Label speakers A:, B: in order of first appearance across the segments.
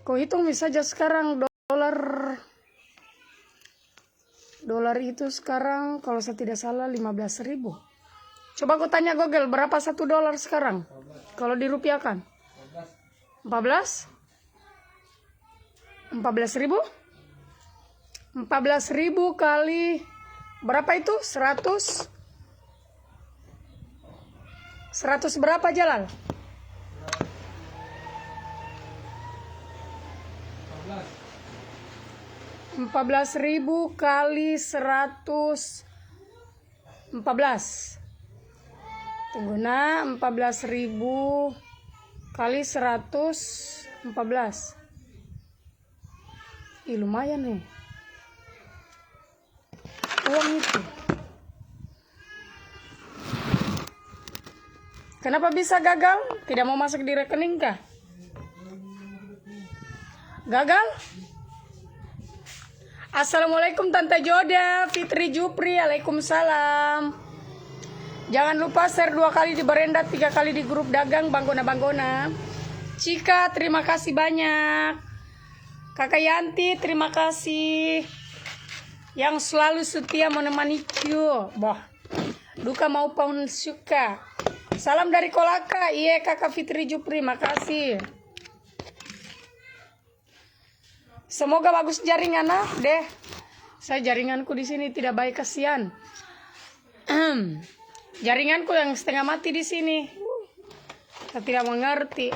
A: Kau hitung saja sekarang dolar itu sekarang kalau saya tidak salah 15.000. Coba kau tanya Google berapa $1 sekarang kalau dirupiahkan. 14? 14.000? 14.000 kali berapa itu? 100 berapa Jalal? 14.000 kali 114. Tunggu 14.000 kali 114. Lumayan nih uang itu. Kenapa bisa gagal? Tidak mau masuk di rekening kah? Gagal? Assalamualaikum Tante Joda, Fitri Jupri, Waalaikumsalam. Jangan lupa share 2 kali di berenda, 3 kali di grup dagang Banggona. Cika, terima kasih banyak. Kakak Yanti, terima kasih. Yang selalu setia menemaniku. Duka maupun suka. Salam dari Kolaka. Iya Kakak Fitri Jupri, makasih. Semoga bagus jaringan deh. Saya jaringanku di sini tidak baik, kasihan. Jaringanku yang setengah mati di sini. Saya tidak mengerti.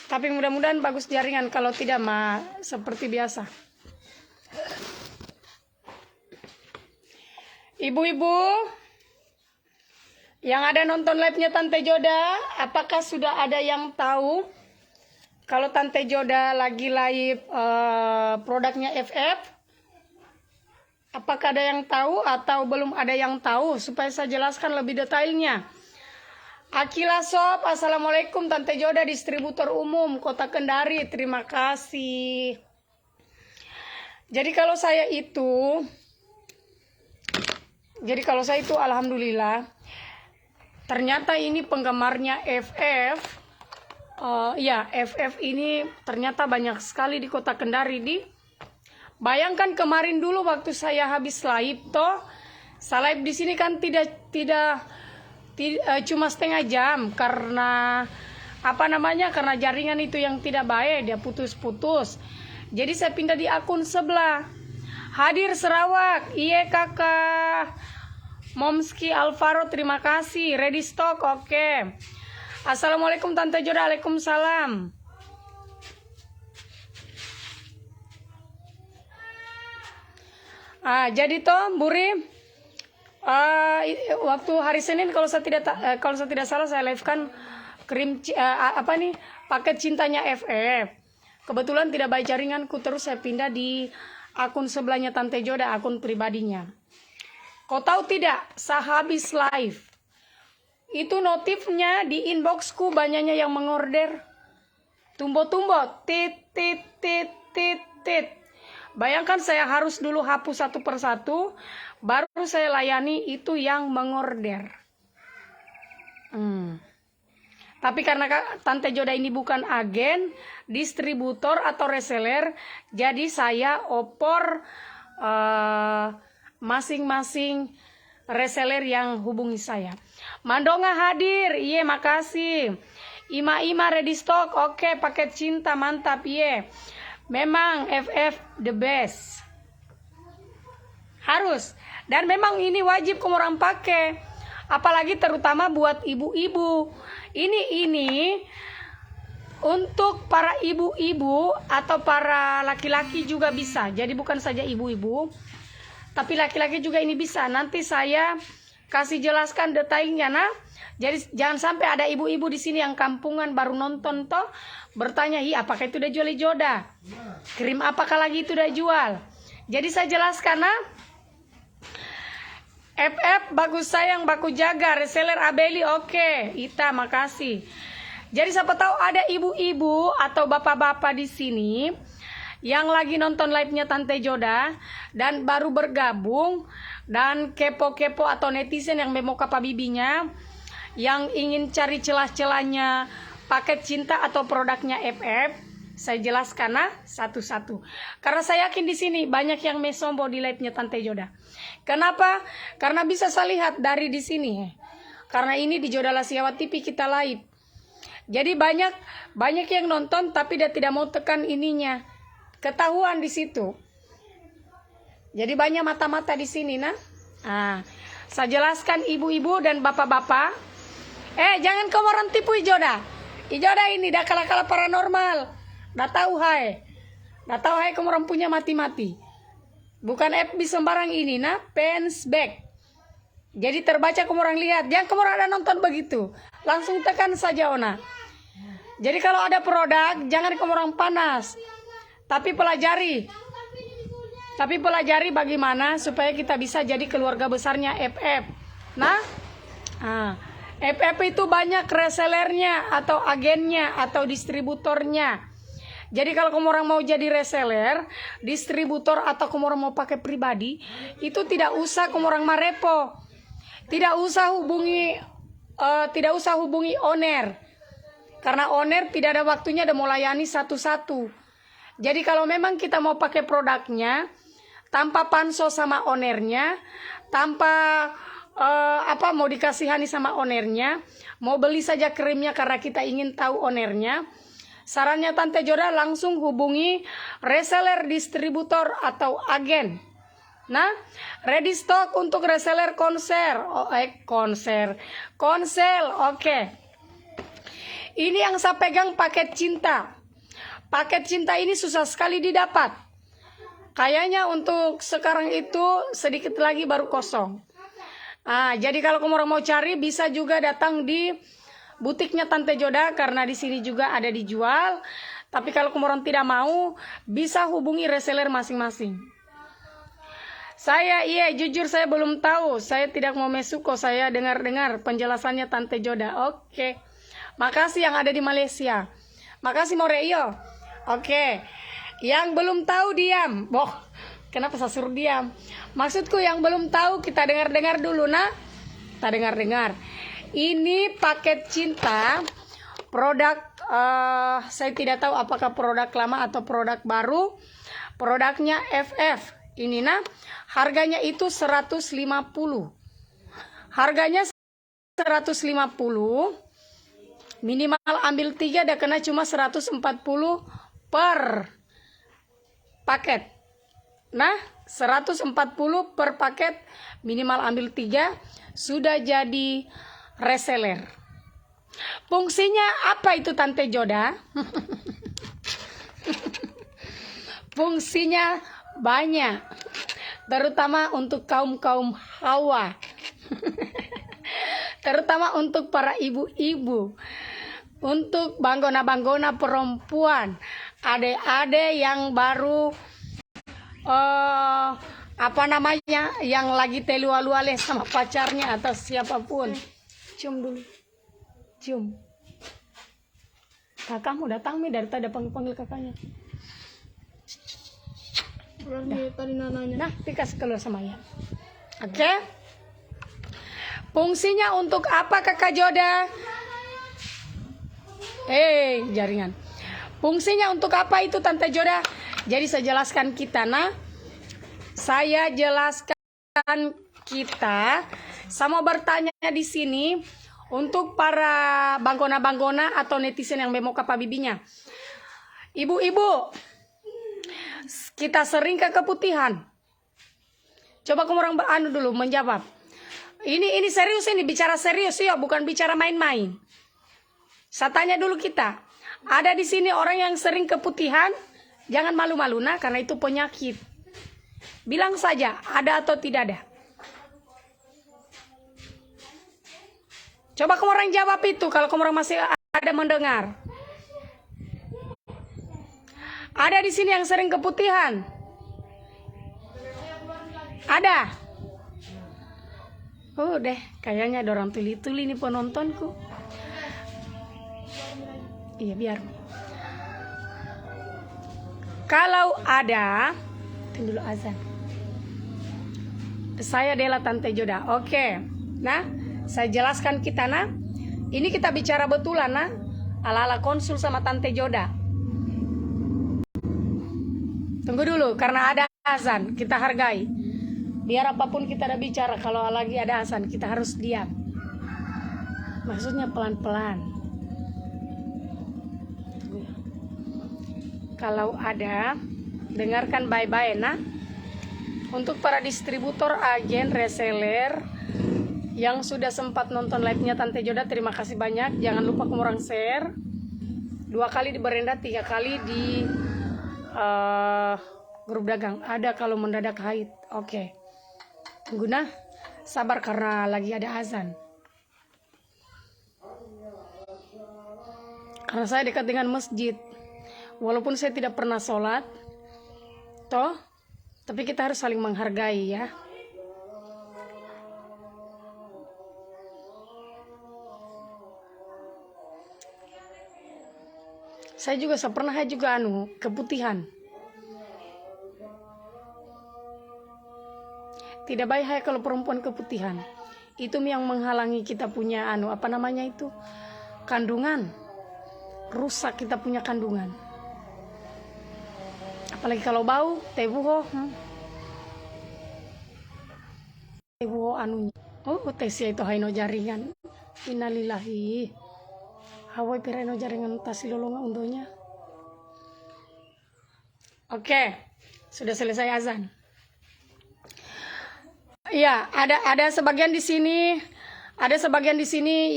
A: Tapi mudah-mudahan bagus jaringan, kalau tidak mah seperti biasa. Ibu-ibu yang ada nonton live-nya Tante Joda, apakah sudah ada yang tahu kalau Tante Joda lagi live produknya FF? Apakah ada yang tahu atau belum ada yang tahu? Supaya saya jelaskan lebih detailnya. Akila Sob, Assalamualaikum Tante Joda, distributor umum Kota Kendari, terima kasih. Jadi kalau saya itu alhamdulillah, ternyata ini penggemarnya FF. FF ini ternyata banyak sekali di Kota Kendari. Bayangkan kemarin dulu waktu saya habis live saya live di sini kan tidak cuma setengah jam karena karena jaringan itu yang tidak baik, dia putus-putus. Jadi saya pindah di akun sebelah. Hadir Sarawak, iya kakak. Momski Alvaro, terima kasih. Ready stock, oke. Assalamualaikum Tante Joda, Waalaikumsalam. Jadi Buri, waktu hari Senin kalau saya tidak salah saya live kan paket cintanya FF. Kebetulan tidak baik jaringanku, terus saya pindah di akun sebelahnya Tante Joda, akun pribadinya. Kau tahu tidak, sehabis live itu notifnya di inboxku banyaknya yang mengorder. Tumbo-tumbo, tit. Bayangkan saya harus dulu hapus satu persatu, baru saya layani itu yang mengorder. Tapi karena Tante Joda ini bukan agen, distributor atau reseller, jadi saya opor masing-masing reseller yang hubungi saya. Mandonga hadir, iya makasih. Ima ready stock, oke, paket cinta mantap, iya. Memang FF the best. Harus. Dan memang ini wajib kamu orang pakai. Apalagi terutama buat ibu-ibu. Ini untuk para ibu-ibu atau para laki-laki juga bisa. Jadi bukan saja ibu-ibu, tapi laki-laki juga ini bisa. Nanti saya kasih jelaskan detailnya Jadi jangan sampai ada ibu-ibu di sini yang kampungan baru nonton bertanya, apakah itu udah jual Joda? Krim apakah lagi itu udah jual? Jadi saya jelaskan FF bagus sayang, baku jaga, reseller Abeli, oke. Ita, makasih. Jadi siapa tahu ada ibu-ibu atau bapak-bapak di sini yang lagi nonton live-nya Tante Joda dan baru bergabung dan kepo-kepo atau netizen yang memokapa bibinya, yang ingin cari celah-celahnya paket cinta atau produknya FF, saya jelaskan satu-satu. Karena saya yakin di sini banyak yang mesombo di live-nya Tante Joda. Kenapa? Karena bisa saya lihat dari di sini. Karena ini di Joda Lasiawa TV kita live. Jadi banyak yang nonton tapi dia tidak mau tekan ininya. Ketahuan di situ. Jadi banyak mata-mata di sini saya jelaskan ibu-ibu dan bapak-bapak. Jangan kamu orang tipu Ijoda. Ijoda ini dah kala-kala paranormal. Dah tahu hai kamu orang punya mati-mati. Bukan FB sembarang ini pens back. Jadi terbaca kamu orang lihat. Jangan kamu orang ada nonton begitu. Langsung tekan saja Jadi kalau ada produk jangan kamu orang panas. Tapi pelajari bagaimana supaya kita bisa jadi keluarga besarnya FF. FF itu banyak resellernya atau agennya atau distributornya. Jadi kalau kamu orang mau jadi reseller, distributor atau kamu orang mau pakai pribadi, itu tidak usah kamu orang marepo. Tidak usah hubungi owner. Karena owner tidak ada waktunya dan mau layani satu-satu. Jadi kalau memang kita mau pakai produknya tanpa pansos sama ownernya, tanpa mau dikasihani sama ownernya, mau beli saja krimnya karena kita ingin tahu ownernya, sarannya Tante Joda langsung hubungi reseller, distributor atau agen. Ready stock untuk reseller konsel. Oke. Ini yang saya pegang paket cinta. Paket cinta ini susah sekali didapat. Kayaknya untuk sekarang itu sedikit lagi baru kosong. Jadi kalau kamu orang mau cari bisa juga datang di butiknya Tante Joda karena di sini juga ada dijual. Tapi kalau kamu orang tidak mau, bisa hubungi reseller masing-masing. Jujur saya belum tahu. Saya tidak mau mesuko, saya dengar-dengar penjelasannya Tante Joda. Oke. Makasih yang ada di Malaysia. Makasih Moreyo. Oke. Yang belum tahu diam. Kenapa saya suruh diam? Maksudku yang belum tahu kita dengar-dengar dulu Kita dengar-dengar. Ini paket cinta produk saya tidak tahu apakah produk lama atau produk baru. Produknya FF. Ini harganya itu 150. Harganya 150. Minimal ambil 3 dan kena cuma 140 per paket. 140 per paket, minimal ambil 3, sudah jadi reseller. Fungsinya apa itu Tante Joda? Fungsinya banyak, terutama untuk kaum hawa. Terutama untuk para ibu-ibu, untuk banggona-banggona perempuan, adik-adik yang baru yang lagi telu-alu-ale sama pacarnya atau siapapun. Cium dulu, cium. Kakakmu datang dari tadi panggil kakaknya. Dikasih keluar sama ya. Oke. Fungsinya untuk apa Kakak Joda? Jaringan. Fungsinya untuk apa itu Tante Joda? Jadi saya jelaskan saya mau bertanya di sini untuk para banggona-banggona atau netizen yang bemo kapa bibinya. Ibu-ibu, kita sering keputihan. Coba kamu orang dulu menjawab. Ini serius, ini bicara serius ya, bukan bicara main-main. Saya tanya dulu kita. Ada di sini orang yang sering keputihan? Jangan malu-malu karena itu penyakit. Bilang saja, ada atau tidak ada. Coba kamu orang jawab itu kalau kamu orang masih ada mendengar. Ada di sini yang sering keputihan? Ada? Kayaknya ada orang tuli-tuli nih penontonku. Iya, biar. Kalau ada, tunggu dulu azan. Saya adalah Tante Joda. Oke. Saya jelaskan kita Ini kita bicara betulan ala-ala konsul sama Tante Joda. Tunggu dulu, karena ada azan, kita hargai. Biar apapun kita ada bicara, kalau lagi ada azan, kita harus diam. Maksudnya pelan-pelan. Kalau ada, dengarkan baik-baik, nah. Untuk para distributor, agen, reseller yang sudah sempat nonton live-nya Tante Joda, terima kasih banyak. Jangan lupa kamu share. 2 kali di beranda, 3 kali di grup dagang. Ada kalau mendadak haid. Oke. Tunggu nah. Sabar karena lagi ada azan. Karena saya dekat dengan masjid. Walaupun saya tidak pernah sholat. Toh. Tapi kita harus saling menghargai ya. Saya juga pernah juga keputihan. Tidak baik kalau perempuan keputihan. Itu yang menghalangi kita punya apa namanya itu? Kandungan. Rusak kita punya kandungan. Apalagi kalau bau, tebuho. Tebuho anunya. Oh, tesia itu haino jaringan. Innalillahi. Hawai piraino jaringan tasilolonga undonya. Oke, sudah selesai azan. Iya, ada sebagian di sini,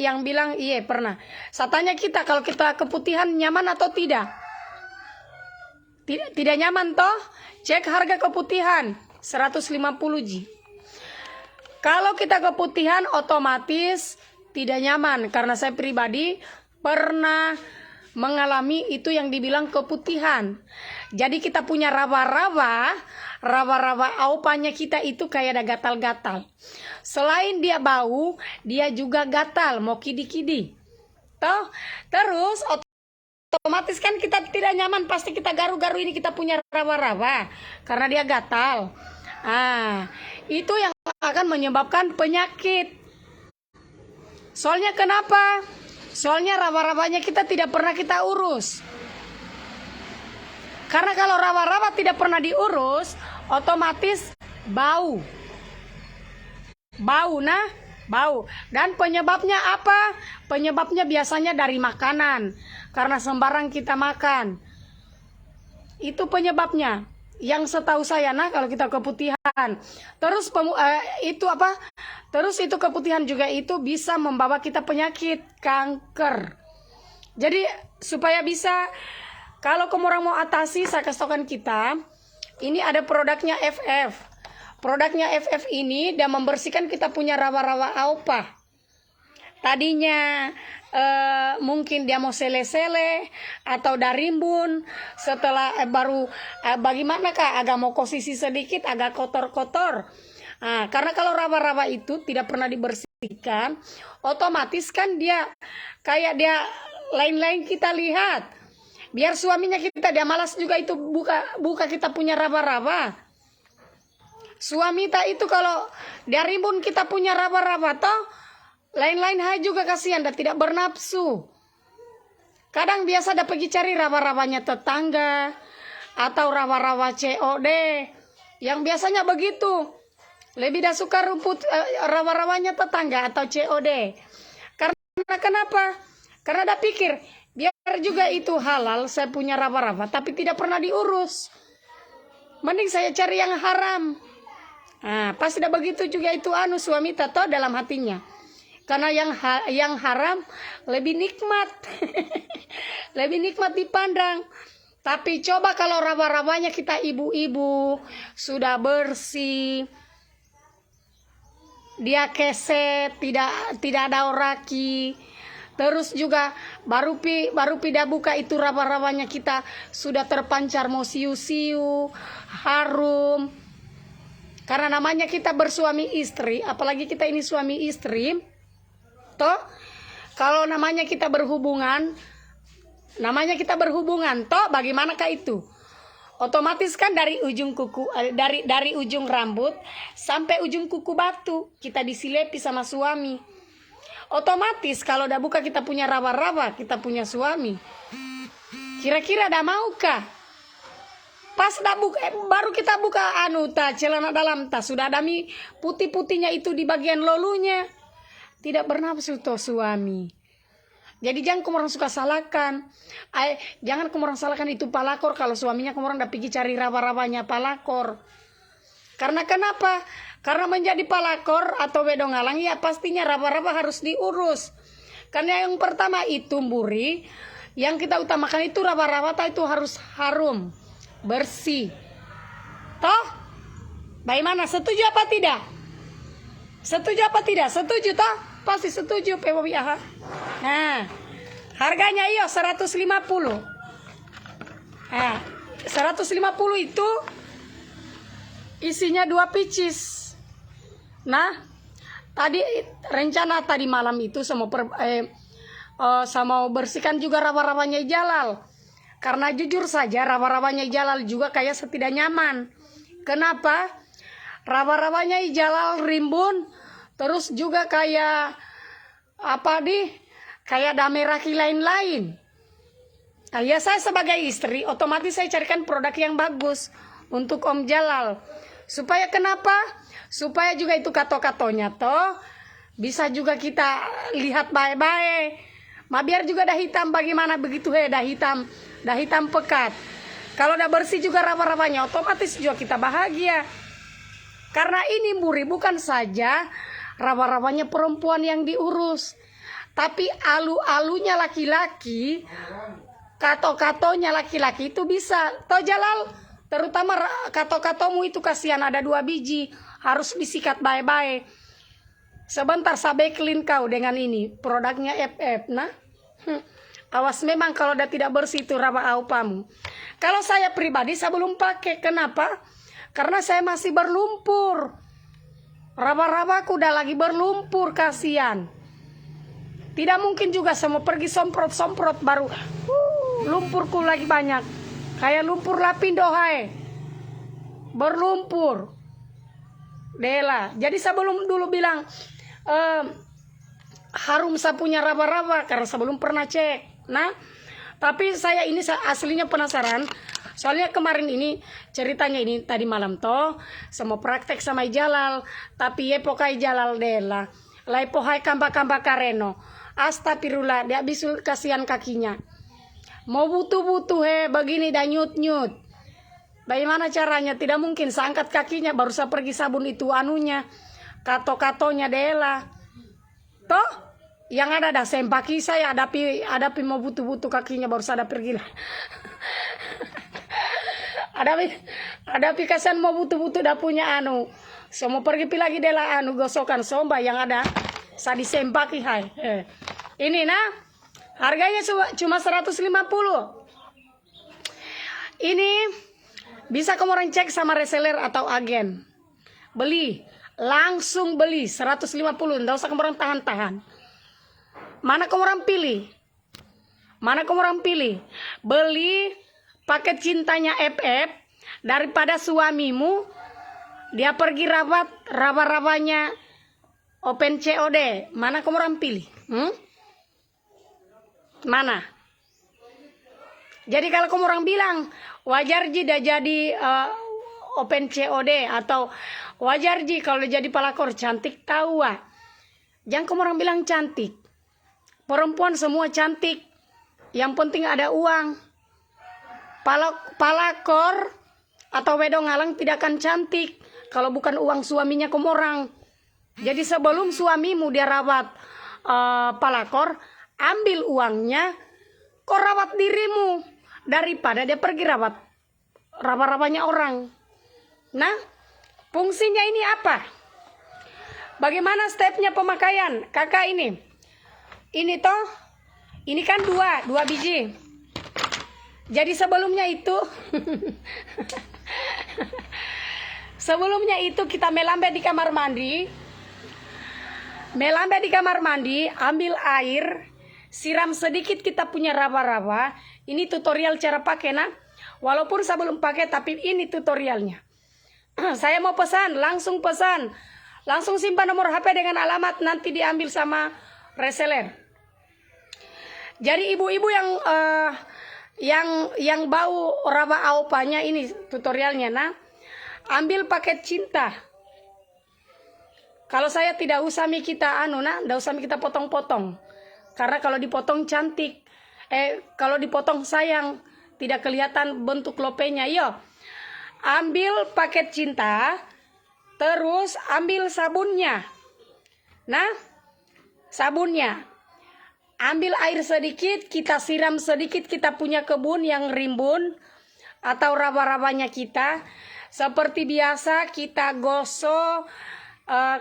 A: yang bilang iya pernah. Saya tanya kita, kalau kita keputihan nyaman atau tidak? Tidak nyaman toh? Cek harga keputihan 150 Ji. Kalau kita keputihan otomatis tidak nyaman, karena saya pribadi pernah mengalami itu yang dibilang keputihan. Jadi kita punya rawa-rawa aupanya kita itu kayak ada gatal-gatal. Selain dia bau, dia juga gatal, mau kidi-kidi. Toh, terus otomatis kan kita tidak nyaman, pasti kita garu-garu ini kita punya rawa-rawa karena dia gatal. Itu yang akan menyebabkan penyakit. Soalnya kenapa? Soalnya rawa-rawanya kita tidak pernah kita urus. Karena kalau rawa-rawa tidak pernah diurus, otomatis bau. Bau. Dan penyebabnya apa? Penyebabnya biasanya dari makanan. Karena sembarang kita makan. Itu penyebabnya. Yang setahu saya, kalau kita keputihan. Terus Terus itu keputihan juga itu bisa membawa kita penyakit kanker. Jadi supaya bisa, kalau kamu orang mau atasi, saya kasih tahukan kita, ini ada produknya FF. Produknya FF ini dan membersihkan kita punya rawa-rawa aupa. Tadinya mungkin dia mau sele-sele atau darimbun, setelah baru bagaimana kak, agak mau kosisi sedikit, agak kotor-kotor. Karena kalau rawa-rawa itu tidak pernah dibersihkan, otomatis kan dia kayak dia lain-lain kita lihat. Biar suaminya kita dia malas juga itu buka kita punya rawa-rawa. Suami tak itu kalau dia rimbun kita punya rawa-rawa toh lain-lain juga kasihan dan tidak bernafsu. Kadang biasa ada pergi cari rawa-rawanya tetangga atau rawa-rawa COD yang biasanya begitu. Lebih dah suka rumput rawa-rawanya tetangga atau COD. Karena kenapa? Karena dah pikir biar juga itu halal, saya punya rawa-rawa tapi tidak pernah diurus. Mending saya cari yang haram. Pasti dah begitu juga itu suami tato dalam hatinya. Karena yang haram lebih nikmat. Lebih nikmat dipandang. Tapi coba kalau rawa-rawanya kita ibu-ibu sudah bersih, dia keset, tidak ada oraki. Terus juga baru dah buka itu rawa-rawanya kita sudah terpancar mau siu-siu, harum. Karena namanya kita bersuami istri, apalagi kita ini suami istri, toh kalau namanya kita berhubungan, toh bagaimanakah itu? Otomatis kan dari ujung kuku, dari ujung rambut sampai ujung kuku batu kita disilepi sama suami. Otomatis kalau udah buka kita punya raba-raba, kita punya suami, kira-kira dah maukah? Pas dah buka, baru kita buka celana dalam tas, sudah ada putih-putihnya itu di bagian lolunya, tidak bernafsu toh suami. Jadi jangan kamu orang suka salahkan. Jangan kamu orang salahkan itu palakor kalau suaminya kamu orang udah pergi cari raba-rabanya palakor. Karena kenapa? Karena menjadi palakor atau wedongalang ya pastinya raba-raba harus diurus. Karena yang pertama itu mburi, yang kita utamakan itu raba-raba itu harus harum, bersih. Toh? Bagaimana? Setuju apa tidak? Setuju apa tidak? Setuju toh? Pasti setuju PWI. Nah, harganya 150. Nah, 150 itu isinya 2 pieces. Nah, tadi rencana tadi malam itu sama bersihkan juga raba-rabanya Jalal. Karena jujur saja raba-rabanya Jalal juga kayak tidak nyaman. Kenapa? Raba-rabanya Jalal rimbun, terus juga kayak kayak dameraki lain-lain. Nah, ya saya sebagai istri otomatis saya carikan produk yang bagus untuk Om Jalal. Supaya kenapa? Supaya juga itu kato-katonya toh bisa juga kita lihat baik-baik. Biar juga dah hitam bagaimana begitu dah hitam pekat. Kalau udah bersih juga raba-rabanya otomatis juga kita bahagia. Karena ini mburi bukan saja raba-rabanya perempuan yang diurus, tapi alu-alunya laki-laki, kato-katonya laki-laki itu bisa. Toh Jalal, terutama kato-katomu itu kasihan ada 2 biji, harus disikat baik-baik. Sebentar saya backlink kau dengan ini, produknya FF. Nah, awas memang kalau udah tidak bersih itu raba aupamu. Kalau saya pribadi saya belum pakai, kenapa? Karena saya masih berlumpur. Raba-rabaku udah lagi berlumpur, kasihan. Tidak mungkin juga semua pergi somprot-somprot baru lumpurku lagi banyak. Kayak lumpur lapindo hai. Berlumpur. Dela. Jadi sebelum dulu bilang harum saya punya raba-raba karena sebelum pernah cek. Nah, tapi saya ini aslinya penasaran. Soalnya kemarin ini ceritanya ini tadi malam toh sama praktek sama Jalal, tapi pokai Jalal dela. Lai pohai kamba-kamba kareno. Astagfirullah, dia bisul kasihan kakinya. Mau butuh-butuh begini dan nyut-nyut. Bagaimana caranya? Tidak mungkin saya angkat kakinya baru saya pergi sabun itu anunya. Kato-katonya dela. Toh yang ada dah sempaki saya hadapi mau butuh-butuh kakinya baru saya pergi lah. Ada pikasan mau butuh-butuh dah punya semua pergi lagi dela gosokan somba yang ada sa disempaki hai. Ini nah harganya cuma 150. Ini bisa kamu orang cek sama reseller atau agen. Beli, langsung beli 150, enggak usah kamu orang tahan-tahan. Mana kamu orang pilih? Mana kamu orang pilih? Beli paket cintanya FF daripada suamimu dia pergi raba-rabanya Open COD. Mana kamu orang pilih? Mana? Jadi kalau kamu orang bilang wajar ji dah jadi Open COD atau wajar ji kalau jadi palakor cantik tahu jangan kamu orang bilang cantik. Perempuan semua cantik. Yang penting ada uang. Palakor atau wedongalang tidak akan cantik kalau bukan uang suaminya kamu orang. Jadi sebelum suamimu dia rawat palakor, ambil uangnya, kau rawat dirimu daripada dia pergi rawat raba-rabanya orang. Nah, fungsinya ini apa? Bagaimana stepnya pemakaian? Kakak ini toh, ini kan dua biji. Jadi sebelumnya itu kita melambai di kamar mandi. Melambai di kamar mandi, ambil air, siram sedikit kita punya raba-raba. Ini tutorial cara pakai nah. Walaupun saya belum pakai tapi ini tutorialnya. Saya mau pesan, langsung simpan nomor HP dengan alamat nanti diambil sama reseller. Jadi ibu-ibu yang bau raba aupanya ini tutorialnya. Nah, ambil paket cinta. Kalau saya tidak usah kita tidak usah kita potong-potong. Karena kalau dipotong cantik, kalau dipotong sayang, tidak kelihatan bentuk lopenya. Yo, ambil paket cinta, terus ambil sabunnya. Nah, sabunnya. Ambil air sedikit, kita siram sedikit, kita punya kebun yang rimbun atau raba-rabanya kita. Seperti biasa kita gosok,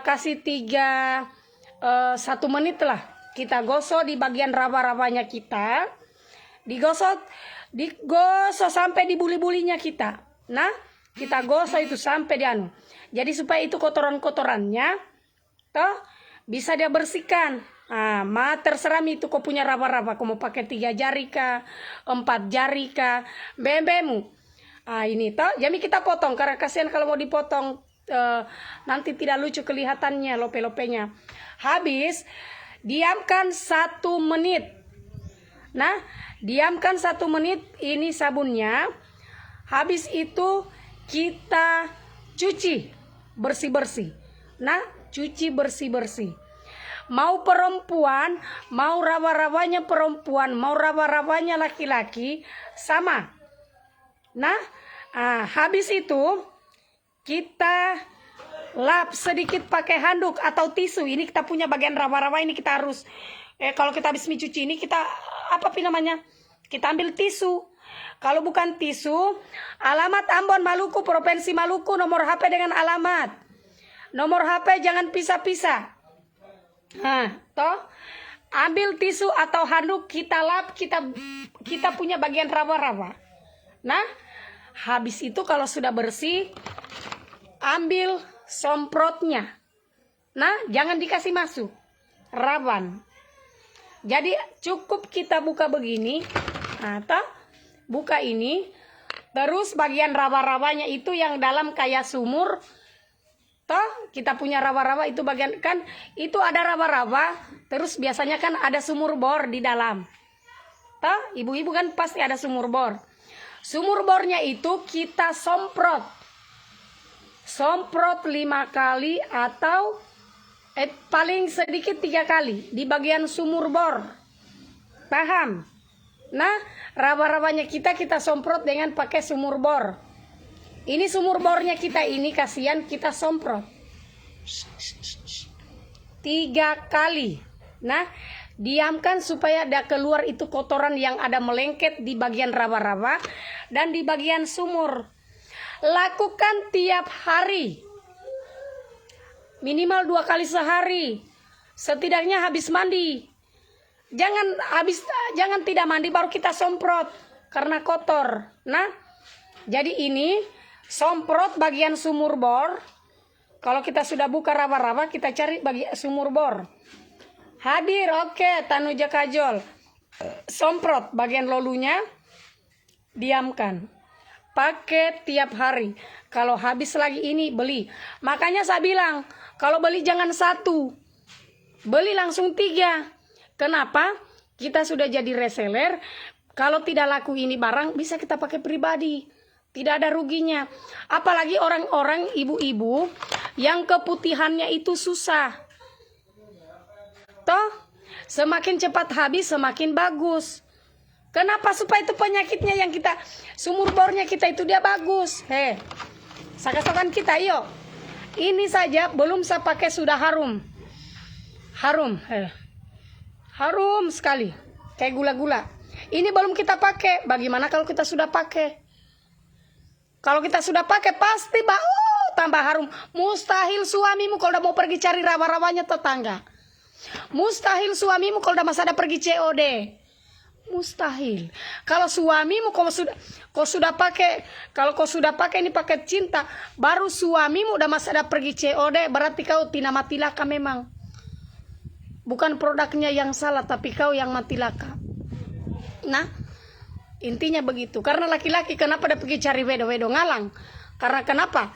A: kasih 1 menit lah. Kita gosok di bagian raba-rabanya kita. Digosok sampai di buli-bulinya kita. Nah, kita gosok itu sampai di anu. Jadi supaya itu kotoran-kotorannya toh bisa dia bersihkan. Nah, terserah itu kau punya raba-raba, kau mau pakai 3 jari kah, 4 jari kah, bembemu. Ini toh, jadi kita potong karena kasihan kalau mau dipotong nanti tidak lucu kelihatannya lope-lopenya. Habis diamkan 1 menit. Nah, diamkan 1 menit ini sabunnya. Habis itu kita cuci bersih-bersih. Nah, cuci bersih-bersih. Mau perempuan, mau raba-rabanya perempuan, mau raba-rabanya laki-laki, sama. Nah, habis itu kita lap sedikit pakai handuk atau tisu. Ini kita punya bagian raba-raba ini kita harus, kalau kita habis mencuci ini kita, namanya? Kita ambil tisu. Kalau bukan tisu, alamat Ambon Maluku, Provinsi Maluku, nomor HP dengan alamat. Nomor HP jangan pisah-pisah. Toh ambil tisu atau handuk, kita lap, kita punya bagian raba-raba. Nah, habis itu kalau sudah bersih, ambil semprotnya. Nah, jangan dikasih masuk raban. Jadi cukup kita buka begini, toh buka ini, terus bagian raba-rabanya itu yang dalam kayak sumur. Toh kita punya raba-raba itu bagian kan itu ada raba-raba, terus biasanya kan ada sumur bor di dalam. Toh ibu-ibu kan pasti ada sumur bor. Sumur bornya itu kita semprot 5 kali atau paling sedikit 3 kali di bagian sumur bor. Paham? Nah, raba-rabanya kita semprot dengan pakai sumur bor. Ini sumur bornya kita ini kasihan kita semprot 3 kali. Nah, diamkan supaya ada keluar itu kotoran yang ada melengket di bagian raba-raba dan di bagian sumur. Lakukan tiap hari. Minimal 2 kali sehari. Setidaknya habis mandi. Jangan tidak mandi baru kita semprot karena kotor. Nah, jadi ini semprot bagian sumur bor. Kalau kita sudah buka raba-raba, kita cari bagian sumur bor. Hadir, oke, Tanuja Kajol. Semprot bagian lolunya, diamkan. Pakai tiap hari. Kalau habis lagi ini, beli. Makanya saya bilang, kalau beli jangan 1. Beli langsung 3. Kenapa? Kita sudah jadi reseller. Kalau tidak laku ini barang, bisa kita pakai pribadi. Tidak ada ruginya. Apalagi orang-orang ibu-ibu yang keputihannya itu susah. Toh, semakin cepat habis semakin bagus. Kenapa? Supaya itu penyakitnya yang kita, sumur bornya kita itu dia bagus. Sakasakan kita, yuk. Ini saja belum saya pakai sudah harum. Harum. Harum sekali. Kayak gula-gula. Ini belum kita pakai. Bagaimana kalau kita sudah pakai? Kalau kita sudah pakai pasti tambah harum. Mustahil suamimu kalau udah mau pergi cari raba-rabanya tetangga. Mustahil suamimu kalau udah masa ada pergi COD. Mustahil. Kalau suamimu kalau sudah pakai ini paket cinta, baru suamimu udah masa ada pergi COD, berarti kau tina mati laka memang. Bukan produknya yang salah, tapi kau yang mati laka. Nah, intinya begitu. Karena laki-laki kenapa dia pergi cari wedo-wedo ngalang? Karena kenapa?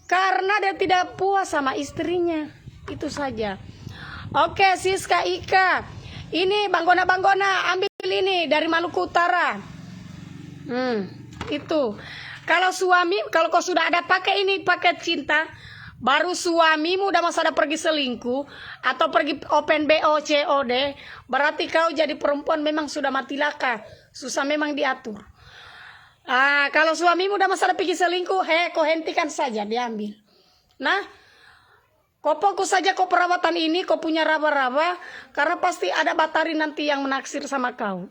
A: Karena dia tidak puas sama istrinya. Itu saja. Oke, Siska Ika. Ini Banggona ambil ini dari Maluku Utara. Itu. Kalau suami, kalau kau sudah ada pakai ini paket cinta, baru suamimu udah masa ada pergi selingkuh atau pergi open BO COD, berarti kau jadi perempuan memang sudah mati laka, susah memang diatur. Kalau suamimu udah masa ada pergi selingkuh, kau hentikan saja, diambil. Nah, kau fokus saja kau perawatan ini, kau punya raba-raba, karena pasti ada batari nanti yang menaksir sama kau.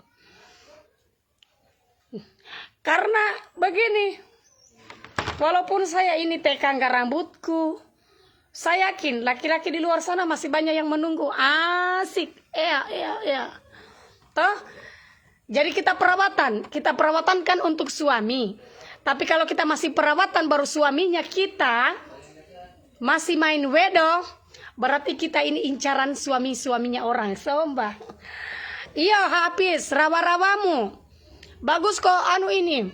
A: Karena begini, walaupun saya ini tekangga rambutku, saya yakin laki-laki di luar sana masih banyak yang menunggu. Asik, ya. Toh, jadi kita perawatan kan untuk suami. Tapi kalau kita masih perawatan baru suaminya kita masih main wedo, berarti kita ini incaran suaminya orang. Sombah. Iya, habis rawa-rawamu. Bagus kok ini.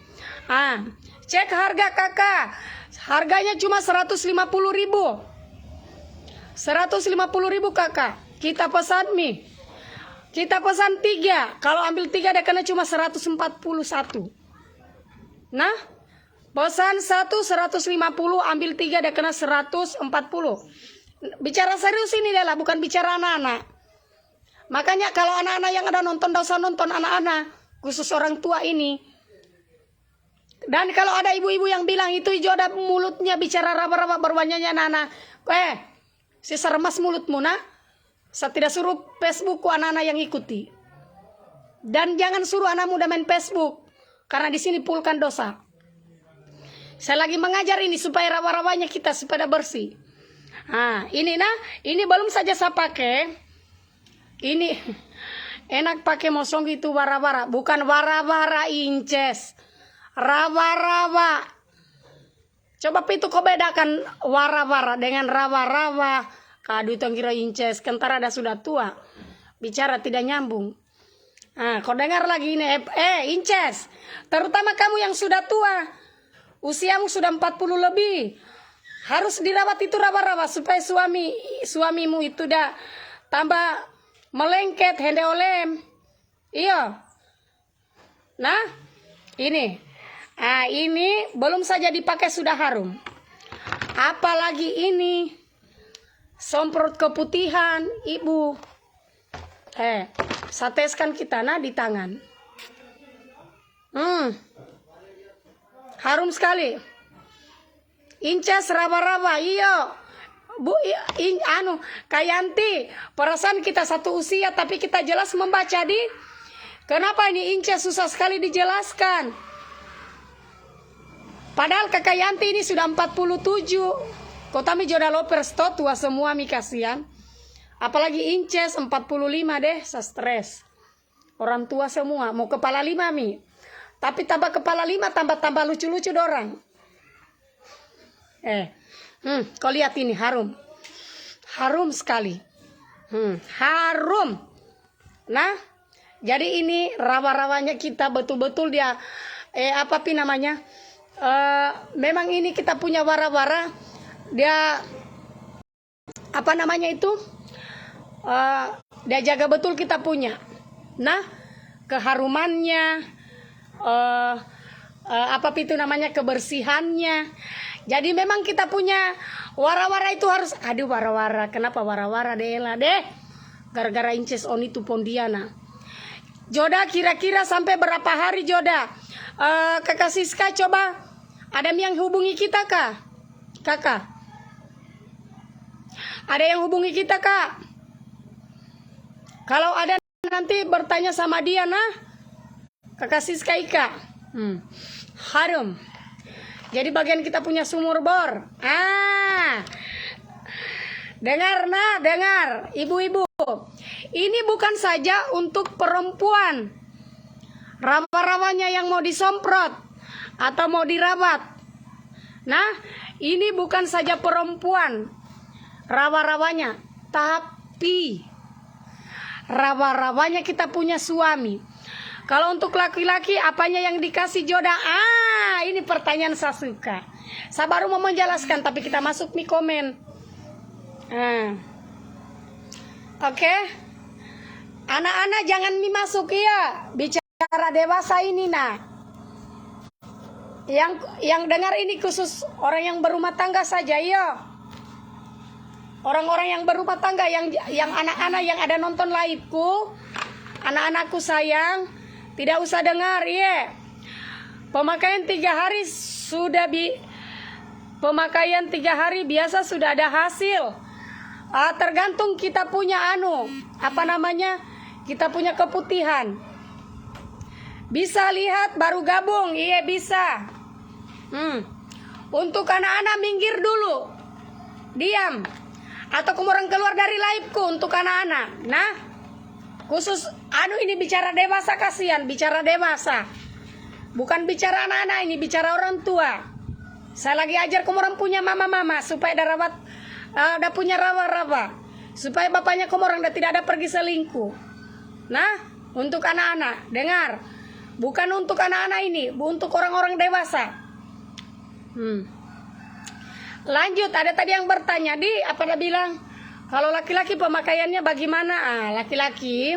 A: Cek harga kakak. Harganya cuma 150.000. 150.000 kakak. Kita pesan mie. Kita pesan 3. Kalau ambil 3 dia kena cuma 141. Nah, pesan 150, ambil 3 dia kena 140. Bicara serius ini adalah bukan bicara anak-anak. Makanya kalau anak-anak yang ada nonton, dosa nonton anak-anak, khusus orang tua ini. Dan kalau ada ibu-ibu yang bilang itu jodoh mulutnya bicara raba-raba berwanyanya anak-anak. Si sermas mulutmu nah. Saya tidak suruh Facebook anak-anak yang ikuti. Dan jangan suruh anak muda main Facebook. Karena di sini pulkan dosa. Saya lagi mengajar ini supaya raba-rabanya kita supaya bersih. Ini belum saja saya pakai. Ini enak pakai mosong itu wara-wara, bukan wara-wara inces. Rawa-rawa. Coba itu kau bedakan wara-wara dengan rawa-rawa. Kadu itu kira inces, kentara ada sudah tua. Bicara tidak nyambung. Kau dengar lagi ini inces. Terutama kamu yang sudah tua. Usiamu sudah 40 lebih. Harus dirawat itu rawa-rawa supaya suamimu itu dah tambah melengket hende olem. Iya. Nah, ini. Ini belum saja dipakai sudah harum. Apalagi ini semprot keputihan, ibu. Sateskan kita di tangan. Harum sekali. Inces raba-raba, iya. Bu, Kayanti, perasaan kita satu usia tapi kita jelas membaca di. Kenapa ini inces susah sekali dijelaskan? Padahal Kakak Yanti ini sudah 47. Kotami jodoh loper tua semua mi kasihan. Apalagi inces 45 deh, saya stres. Orang tua semua mau kepala 5 mi. Tapi tambah kepala 5 tambah lucu-lucu dorang. Kau lihat ini harum. Harum sekali. Harum. Nah, jadi ini rawa-rawanya kita betul-betul dia namanya? Memang ini kita punya wara-wara. Dia dia jaga betul kita punya. Nah, keharumannya kebersihannya. Jadi memang kita punya wara-wara itu harus. Aduh, wara-wara. Kenapa wara-wara deh? Gara-gara inces on itu pondiana. Joda kira-kira sampai berapa hari Joda? Kakak Siska coba. Ada yang hubungi kita kah? Kakak? Ada yang hubungi kita kak? Kalau ada nanti bertanya sama dia Kakak Siska Ika. Harum. Jadi bagian kita punya sumur bor. Dengar ibu-ibu. Ini bukan saja untuk perempuan. Rawa-rawanya yang mau disemprot atau mau dirawat. Nah, ini bukan saja perempuan rawa-rawanya, tapi rawa-rawanya kita punya suami. Kalau untuk laki-laki apanya yang dikasih jodoh? Ini pertanyaan saya suka. Saya baru mau menjelaskan tapi kita masuk di komen. Oke? Anak-anak jangan masuk ya. Bicara dewasa ini nah. Yang dengar ini khusus orang yang berumah tangga saja ya. Orang-orang yang berumah tangga, yang anak-anak yang ada nonton live-ku, anak-anakku sayang, tidak usah dengar ya. Pemakaian 3 hari pemakaian 3 hari biasa sudah ada hasil. Tergantung kita punya kita punya keputihan. Bisa lihat baru gabung, iya bisa. Untuk anak-anak minggir dulu, diam. Atau kamu orang keluar dari live-ku untuk anak-anak. Nah, khusus ini bicara dewasa, kasihan bicara dewasa. Bukan bicara anak-anak, ini bicara orang tua. Saya lagi ajar kamu orang punya mama-mama supaya ada punya rawa-rawa. Supaya bapaknya kamu orang tidak ada pergi selingkuh. Nah, untuk anak-anak, dengar. Bukan untuk anak-anak ini, untuk orang-orang dewasa. Lanjut, ada tadi yang bertanya, apa dia bilang? Kalau laki-laki pemakaiannya bagaimana? Laki-laki.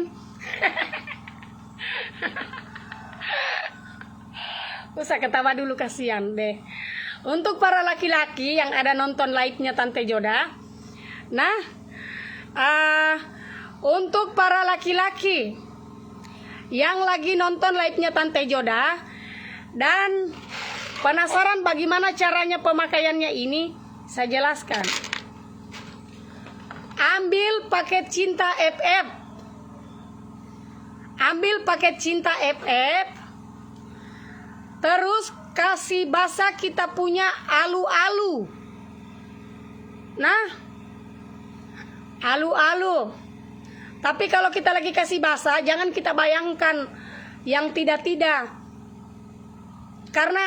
A: Usah ketawa dulu, kasihan deh. Untuk para laki-laki yang ada nonton live-nya Tante Joda. Nah, untuk para laki-laki yang lagi nonton live-nya Tante Joda dan penasaran bagaimana caranya pemakaiannya ini, saya jelaskan. Ambil paket Cinta FF. Ambil paket Cinta FF. Terus kasih basah kita punya alu-alu. Nah, alu-alu. Tapi kalau kita lagi kasih basah, jangan kita bayangkan yang tidak-tidak. Karena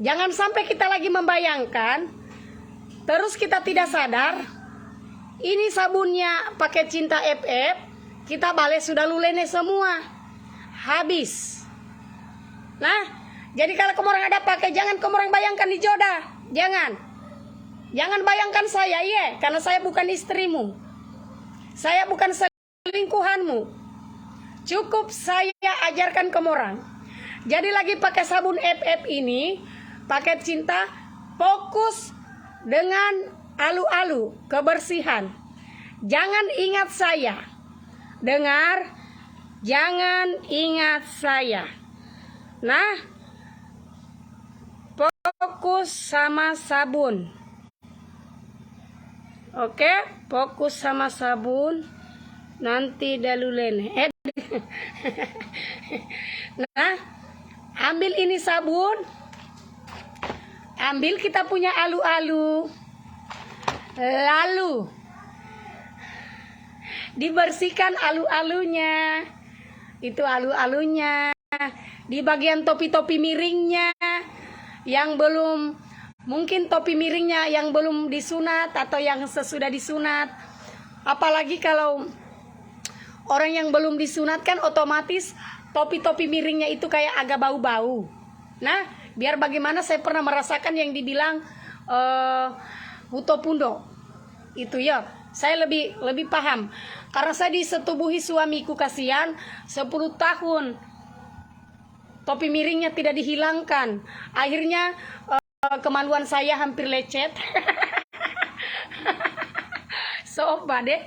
A: jangan sampai kita lagi membayangkan, terus kita tidak sadar, ini sabunnya pakai Cinta FF, kita balik sudah lulene semua, habis. Nah, jadi kalau kamu orang ada pakai, jangan kamu orang bayangkan di Joda, jangan bayangkan saya, karena saya bukan istrimu, saya bukan selingkuhanmu. Cukup saya ajarkan kamu orang. Jadi lagi pakai sabun FF ini, paket Cinta, fokus dengan alu-alu, kebersihan. Jangan ingat saya. Dengar, jangan ingat saya. Nah, fokus sama sabun. Oke, fokus sama sabun. Nanti dalulene. Nah, ambil ini sabun. Ambil kita punya alu-alu. Lalu dibersihkan alu-alunya. Itu alu-alunya. Di bagian topi-topi miringnya yang belum, mungkin topi miringnya yang belum disunat atau yang sesudah disunat. Apalagi kalau orang yang belum disunat kan otomatis topi-topi miringnya itu kayak agak bau-bau. Nah, biar bagaimana saya pernah merasakan yang dibilang hutopundo. Itu ya, saya lebih paham. Karena saya disetubuhi suamiku, kasihan 10 tahun. Topi miringnya tidak dihilangkan. Akhirnya kemaluan saya hampir lecet. Sobat deh.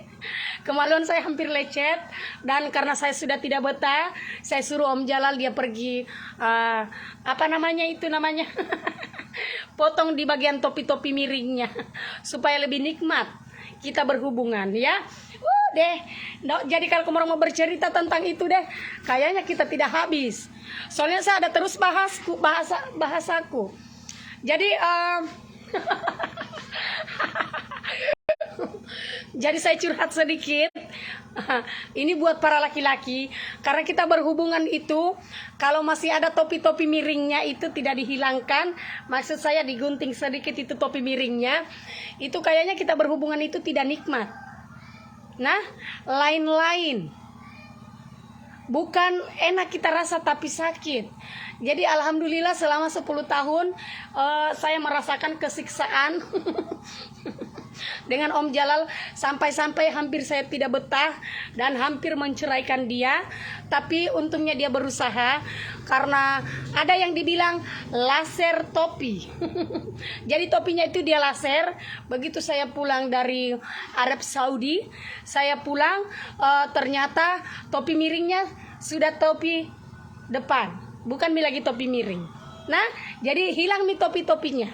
A: Kemaluan saya hampir lecet, dan karena saya sudah tidak betah, saya suruh Om Jalal dia pergi potong di bagian topi-topi miringnya supaya lebih nikmat kita berhubungan ya. Deh. Jadi kalau kamu mau bercerita tentang itu deh, kayaknya kita tidak habis. Soalnya saya ada terus bahasaku. Jadi jadi saya curhat sedikit. Ini buat para laki-laki, karena kita berhubungan itu kalau masih ada topi-topi miringnya itu tidak dihilangkan, maksud saya digunting sedikit itu topi miringnya, itu kayaknya kita berhubungan itu tidak nikmat. Nah, lain-lain, bukan enak kita rasa tapi sakit. Jadi alhamdulillah selama 10 tahun saya merasakan kesiksaan dengan Om Jalal sampai-sampai hampir saya tidak betah dan hampir menceraikan dia. Tapi untungnya dia berusaha karena ada yang dibilang laser topi. Jadi topinya itu dia laser. Begitu saya pulang dari Arab Saudi, saya pulang ternyata topi miringnya sudah topi depan, bukan lagi topi miring. Nah, jadi hilang nih topi-topinya.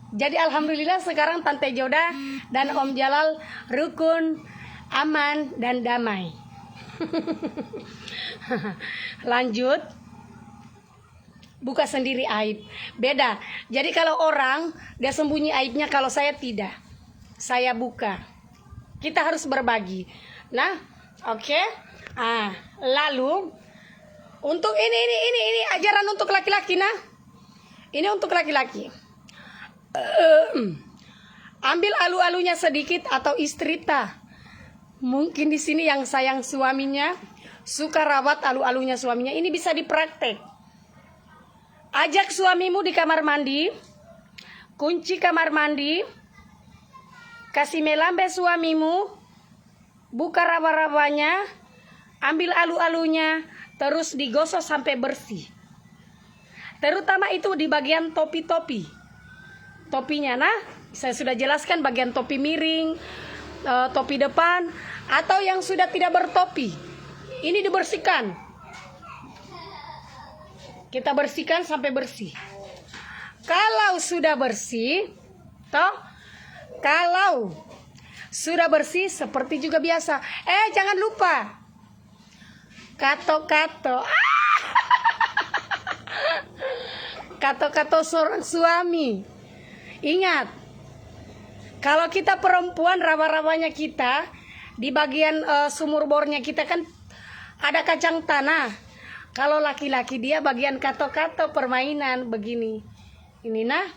A: Jadi alhamdulillah sekarang Tante Joda dan Om Jalal rukun, aman, dan damai. Lanjut. Buka sendiri aib. Beda. Jadi kalau orang dia sembunyi aibnya, kalau saya tidak. Saya buka. Kita harus berbagi. Nah, oke. Lalu untuk ini ajaran untuk laki-laki. Nah, ini untuk laki-laki. Ambil alu-alunya sedikit atau istrita. Mungkin di sini yang sayang suaminya, suka rawat alu-alunya suaminya. Ini bisa dipraktek. Ajak suamimu di kamar mandi, kunci kamar mandi, kasih melambe suamimu, buka raba-rabanya, ambil alu-alunya, terus digosok sampai bersih. Terutama itu di bagian topi-topi. Topinya, nah, saya sudah jelaskan bagian topi miring, topi depan, atau yang sudah tidak bertopi. Ini dibersihkan. Kita bersihkan sampai bersih. Kalau sudah bersih, kalau sudah bersih seperti juga biasa. Jangan lupa kato-kato. Kato-kato seorang suami. Ingat, kalau kita perempuan, raba-rabanya kita di bagian sumur bornya kita kan ada kacang tanah. Kalau laki-laki dia bagian kato-kato permainan begini. Ini nah.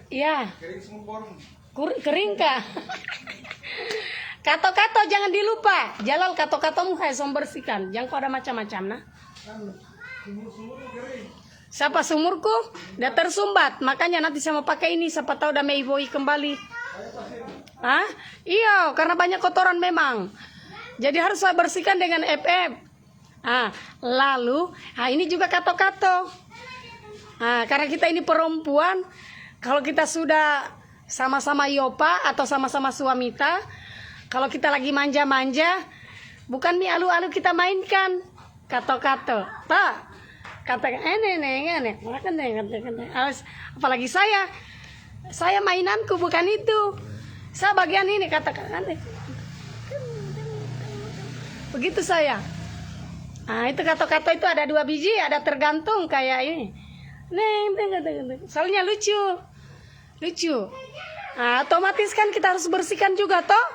A: Ya. Kering kah? Kato-kato jangan dilupa. Jalal kato-katomu harus bersihkan. Jangan kau ada macam-macam nah. Siapa sumurku? Udah tersumbat. Makanya nanti saya mau pakai ini. Siapa tahu udah meiboi kembali. Iya, karena banyak kotoran memang. Jadi harus saya bersihkan dengan FF. Lalu, ini juga kato-kato. Karena kita ini perempuan, kalau kita sudah sama-sama yopa atau sama-sama suamita, kalau kita lagi manja-manja, bukan mie alu-alu kita mainkan, kato-kato. Katakan, apalagi saya mainanku bukan itu. Saya bagian ini katakan, begitu saya. Itu kato-kato itu ada 2 biji, ada tergantung kayak ini. Soalnya lucu. Otomatis kan kita harus bersihkan juga toh.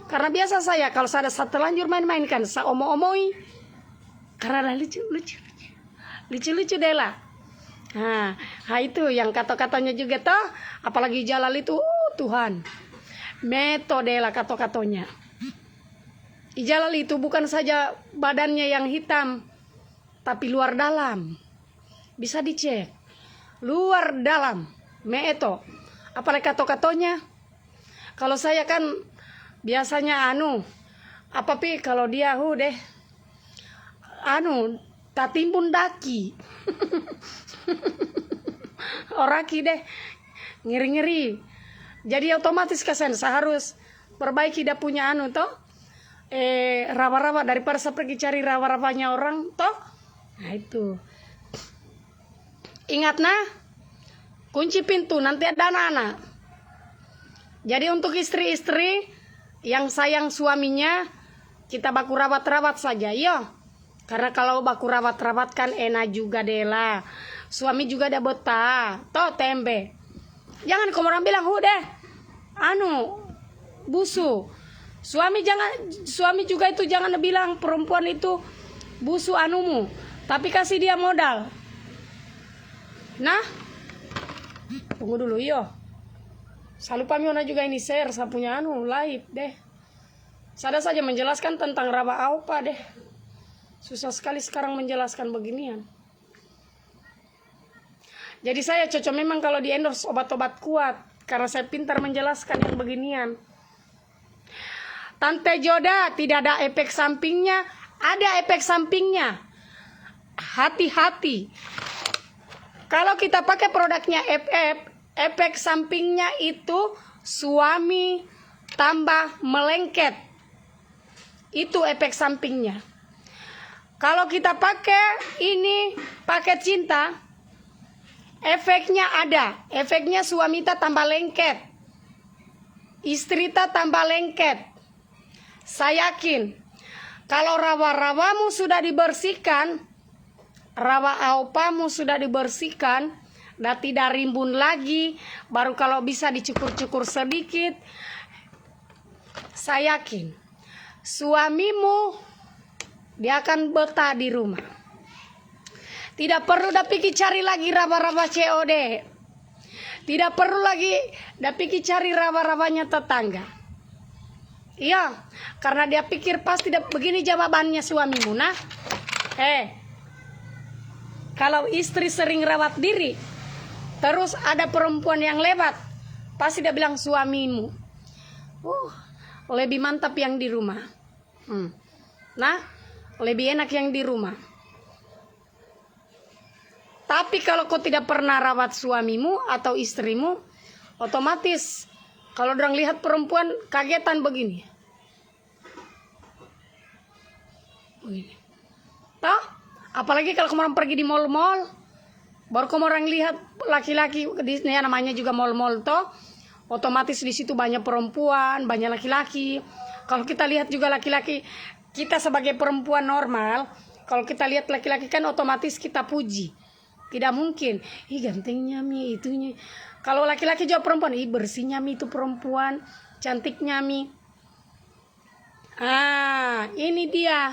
A: Karena biasa saya kalau saya ada terlanjur main-mainkan, saya omong-omoi. Karena lucu deh lah. Itu yang kato-katonya juga toh. Apalagi Jalal itu, Tuhan. Metode lah kato-katonya. Jalal itu bukan saja badannya yang hitam, tapi luar dalam. Bisa dicek. Luar dalam. Meeto. Apalagi kato-katonya. Kalau saya kan biasanya kalau dia tatimbun daki. Oraki deh. Ngeri-ngeri. Jadi otomatis saya harus perbaiki dia punya toh. Raba-raba daripada saya pergi cari raba-rabanya orang toh. Nah itu. Ingat kunci pintu nanti ada anak-anak. Jadi untuk istri-istri yang sayang suaminya, kita baku rawat-rawat saja, yo. Karena kalau baku rawat-rawat kan enak juga deh lah. Suami juga ada betah, toh tempe. Jangan kamu orang bilang, busu. Suami juga itu jangan bilang perempuan itu busu anumu, tapi kasih dia modal. Nah, tunggu dulu, yo. Saya lupa miona juga ini share, saya punya live deh. Saya saja menjelaskan tentang raba aupa deh. Susah sekali sekarang menjelaskan beginian. Jadi saya cocok memang kalau di endorse obat-obat kuat. karena saya pintar menjelaskan yang beginian. Tante Joda tidak ada efek sampingnya, ada efek sampingnya. Hati-hati. Kalau kita pakai produknya FF, efek sampingnya itu suami tambah melengket. Itu efek sampingnya. Kalau kita pakai ini paket cinta, efeknya ada. Efeknya suami ta tambah lengket, istri ta tambah lengket. Saya yakin kalau rawa-rawamu sudah dibersihkan, rawa aupamu sudah dibersihkan dan tidak rimbun lagi, baru kalau bisa dicukur-cukur sedikit, saya yakin suamimu dia akan betah di rumah. Tidak perlu dah pikir cari lagi rawa-rawa COD. Tidak perlu lagi dah pikir cari rawa-rawanya tetangga. Iya, karena dia pikir pasti begini jawabannya suamimu. Nah, kalau istri sering rawat diri, terus ada perempuan yang lewat, pasti dia bilang suamimu, lebih mantap yang di rumah. Nah, lebih enak yang di rumah. Tapi kalau kau tidak pernah rawat suamimu atau istrimu, otomatis kalau orang lihat perempuan kagetan begini. Toh, apalagi kalau kamu orang pergi di mall-mall, baru kamu orang lihat laki-laki, ya namanya juga mall-mall toh, otomatis di situ banyak perempuan, banyak laki-laki. Kalau kita lihat juga laki-laki, kita sebagai perempuan normal, kalau kita lihat laki-laki kan otomatis kita puji. Tidak mungkin, gantengnya mi itunya. Kalau laki-laki juga perempuan, bersihnya mi itu perempuan, cantiknya mi. Ini dia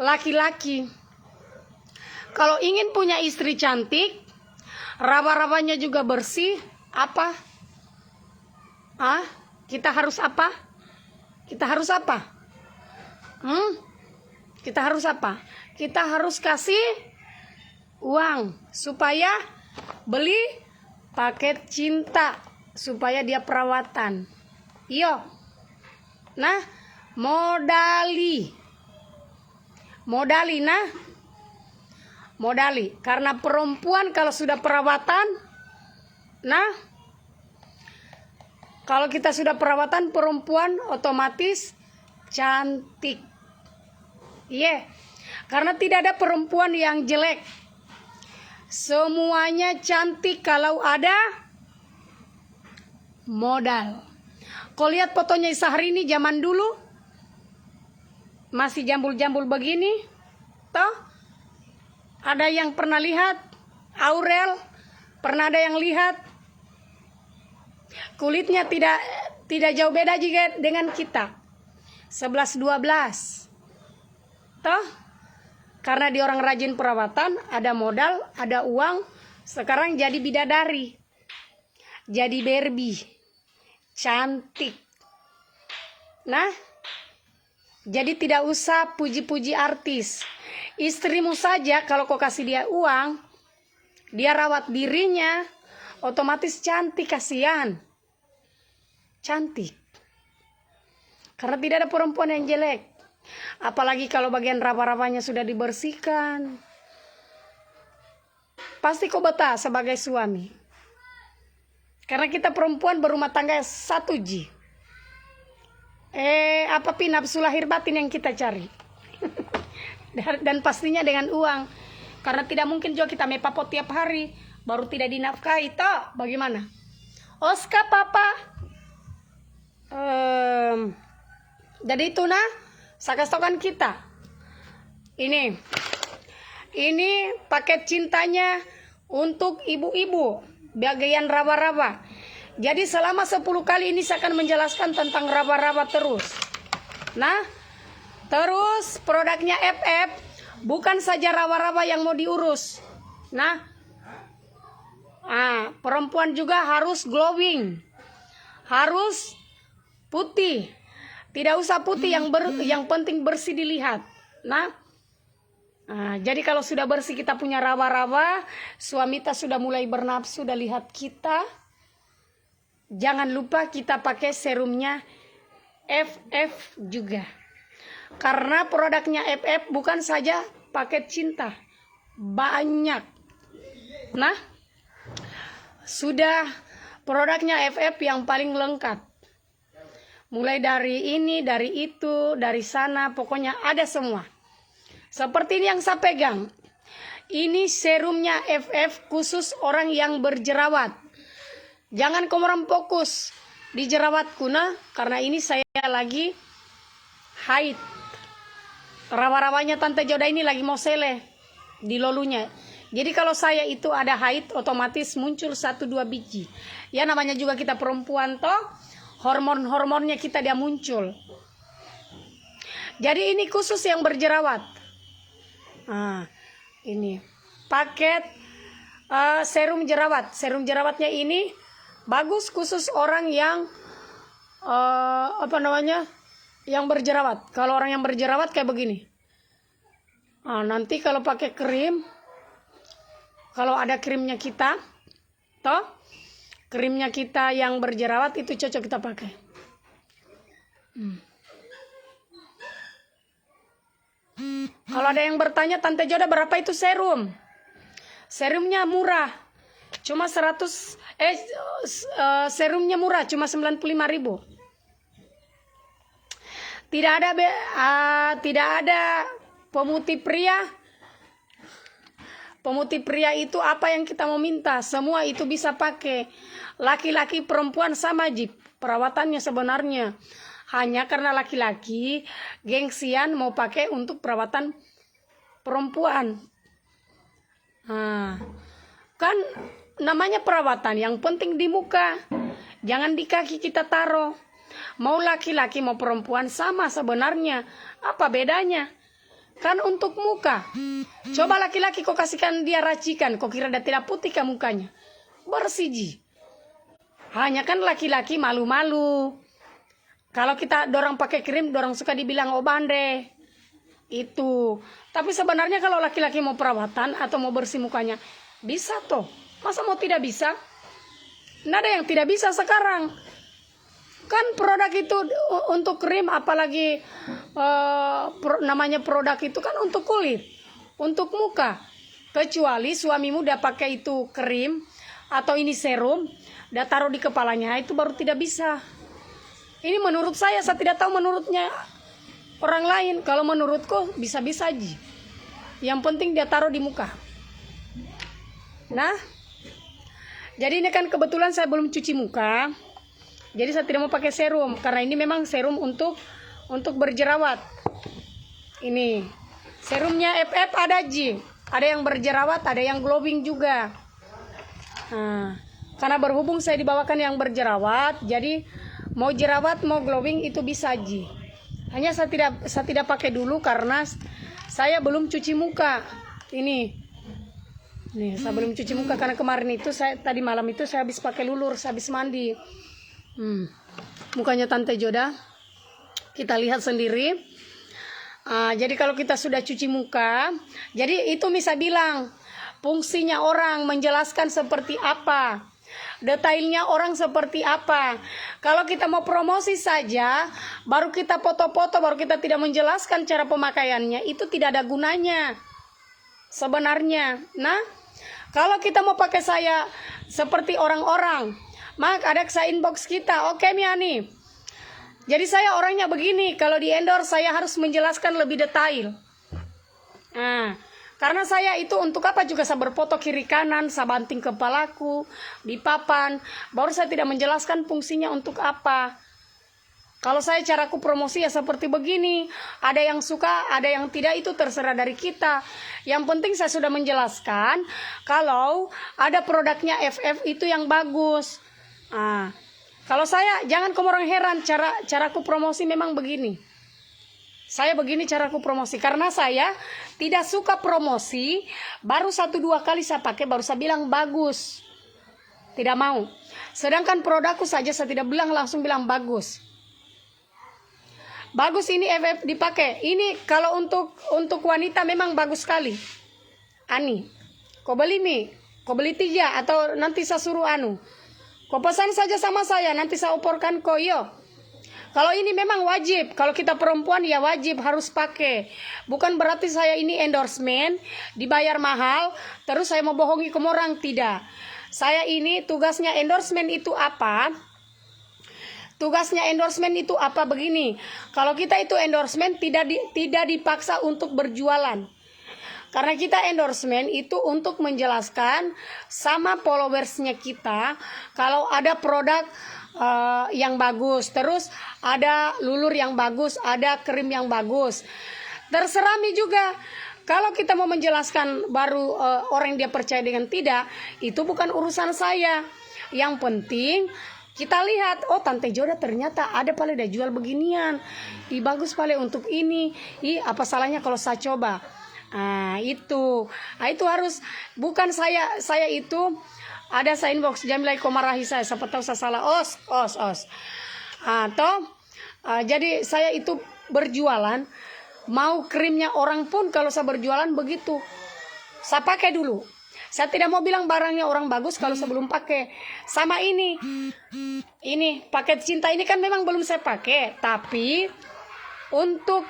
A: laki-laki. Kalau ingin punya istri cantik, rawa-rawanya juga bersih, apa? Kita harus apa? Kita harus apa? Kita harus apa? Kita harus kasih uang supaya beli paket cinta, supaya dia perawatan. Iyo. Nah, modali. Modali. Karena perempuan kalau sudah perawatan, nah, kalau kita sudah perawatan, perempuan otomatis cantik. Karena tidak ada perempuan yang jelek. Semuanya cantik kalau ada modal. Kau lihat fotonya Syahrini zaman dulu, masih jambul-jambul begini, toh? Ada yang pernah lihat? Aurel pernah ada yang lihat? Kulitnya tidak jauh beda juga dengan kita. 11-12. Toh? Karena dia orang rajin perawatan, ada modal, ada uang, sekarang jadi bidadari. Jadi Barbie. Cantik. Nah, jadi tidak usah puji-puji artis. Istrimu saja kalau kau kasih dia uang, dia rawat dirinya, otomatis cantik, kasihan. Cantik. Karena tidak ada perempuan yang jelek. Apalagi kalau bagian rawa-rawanya sudah dibersihkan. Pasti kau betah sebagai suami. Karena kita perempuan berumah tangga 1G. Nafsu lahir batin yang kita cari. Dan pastinya dengan uang. Karena tidak mungkin juga kita mepapot tiap hari baru tidak dinafkahi. Toh, bagaimana? Oska papa. Jadi itu nah, sakastokan kita. Ini paket cintanya untuk ibu-ibu bagian rawa-rawa. Jadi selama 10 kali ini saya akan menjelaskan tentang rawa-rawa terus. Nah, terus produknya FF bukan saja rawa-rawa yang mau diurus. Nah, perempuan juga harus glowing, harus putih. Tidak usah putih, yang penting bersih dilihat. Nah, jadi kalau sudah bersih kita punya rawa-rawa, suami kita sudah mulai bernafsu, sudah lihat kita. jangan lupa kita pakai serumnya FF juga. Karena produknya FF bukan saja paket cinta, banyak. Nah, sudah produknya FF yang paling lengkap. Mulai dari ini, dari itu, dari sana, pokoknya ada semua. Seperti ini yang saya pegang. Ini serumnya FF khusus orang yang berjerawat. Jangan kamu orang fokus di jerawatku, nah, karena ini saya lagi haid. Rawa-rawanya Tante Joda ini lagi mau seleh di lolunya. Jadi kalau saya itu ada haid, otomatis muncul 1-2 biji. Ya namanya juga kita perempuan toh, hormon-hormonnya kita dia muncul. Jadi ini khusus yang berjerawat. Nah, ini paket serum jerawat. Serum jerawatnya ini bagus khusus orang yang yang berjerawat. Kalau orang yang berjerawat kayak begini. Nah, nanti kalau pakai krim, kalau ada krimnya kita, toh krimnya kita yang berjerawat itu cocok kita pakai. Kalau ada yang bertanya, Tante Joda berapa itu serum? Serumnya murah, cuma serumnya murah, cuma 95.000. Tidak ada pemutih pria. Pemutih pria itu apa yang kita mau minta, semua itu bisa pakai. Laki-laki perempuan sama Jip perawatannya sebenarnya. Hanya karena laki-laki gengsian mau pakai untuk perawatan perempuan. Nah, kan namanya perawatan, yang penting di muka, jangan di kaki kita taruh. Mau laki-laki mau perempuan sama sebenarnya. Apa bedanya? Kan untuk muka. Coba laki-laki kau kasihkan dia racikan, kau kira dia tidak putih ke mukanya? Bersih ji. Hanya kan laki-laki malu-malu. Kalau kita dorang pakai krim, dorang suka dibilang obande. Itu. Tapi sebenarnya kalau laki-laki mau perawatan atau mau bersih mukanya, bisa toh. Masa mau tidak bisa? Nggak ada yang tidak bisa sekarang. Kan produk itu untuk krim, apalagi namanya produk itu kan untuk kulit, untuk muka. Kecuali suamimu udah pakai itu krim atau ini serum, udah taruh di kepalanya, itu baru tidak bisa. Ini menurut saya tidak tahu menurutnya orang lain. Kalau menurutku bisa-bisa aja. Yang penting dia taruh di muka. Nah, jadi ini kan kebetulan saya belum cuci muka. Jadi saya tidak mau pakai serum karena ini memang serum untuk berjerawat. Ini serumnya FF ada Ji. Ada yang berjerawat, ada yang glowing juga. Nah, karena berhubung saya dibawakan yang berjerawat, jadi mau jerawat mau glowing itu bisa Ji. Hanya saya tidak pakai dulu karena saya belum cuci muka. Nih saya belum cuci muka karena kemarin itu tadi malam itu saya habis pakai lulur, saya habis mandi. Mukanya Tante Joda kita lihat sendiri. Jadi kalau kita sudah cuci muka, jadi itu bisa bilang fungsinya orang, menjelaskan seperti apa, detailnya orang seperti apa. Kalau kita mau promosi saja, baru kita foto-foto, baru kita tidak menjelaskan cara pemakaiannya, itu tidak ada gunanya sebenarnya. Nah, kalau kita mau pakai saya seperti orang-orang, maka ada saya inbox kita, oke Miani. Jadi saya orangnya begini, kalau di endorse saya harus menjelaskan lebih detail. Nah, karena saya itu untuk apa juga saya berfoto kiri kanan, saya banting kepalaku di papan, baru saya tidak menjelaskan fungsinya untuk apa. Kalau saya caraku promosi ya seperti begini, ada yang suka, ada yang tidak, itu terserah dari kita. Yang penting saya sudah menjelaskan kalau ada produknya FF itu yang bagus. Kalau saya, jangan kamu orang heran, caraku promosi memang begini. Saya begini caraku promosi, karena saya tidak suka promosi, baru 1-2 kali saya pakai, baru saya bilang bagus. Tidak mau. Sedangkan produkku saja saya tidak bilang, langsung bilang bagus. Bagus ini FF dipakai. Ini kalau untuk wanita memang bagus sekali. Ani, kau beli 3 atau nanti saya suruh Kau pesan saja sama saya, nanti saya oporkan kau yo. Kalau ini memang wajib, kalau kita perempuan ya wajib harus pakai. Bukan berarti saya ini endorsement, dibayar mahal, terus saya mau bohongi ke orang, tidak. Saya ini tugasnya endorsement itu apa? Tugasnya endorsement itu apa begini. Kalau kita itu endorsement tidak dipaksa untuk berjualan. Karena kita endorsement itu untuk menjelaskan sama followersnya kita kalau ada produk yang bagus, terus ada lulur yang bagus, ada krim yang bagus. Terserah Mi juga. Kalau kita mau menjelaskan baru orang yang dia percaya dengan tidak, itu bukan urusan saya. Yang penting kita lihat, oh Tante Joda ternyata ada paling dia jual beginian. Bagus paling untuk ini. Apa salahnya kalau saya coba? Itu harus, bukan saya itu ada saya inbox Jamilai komarahi saya, siapa tahu saya salah os. Jadi saya itu berjualan, mau krimnya orang pun kalau saya berjualan begitu, saya pakai dulu. Saya tidak mau bilang barangnya orang bagus kalau saya belum pakai. Sama ini paket cinta ini kan memang belum saya pakai, tapi untuk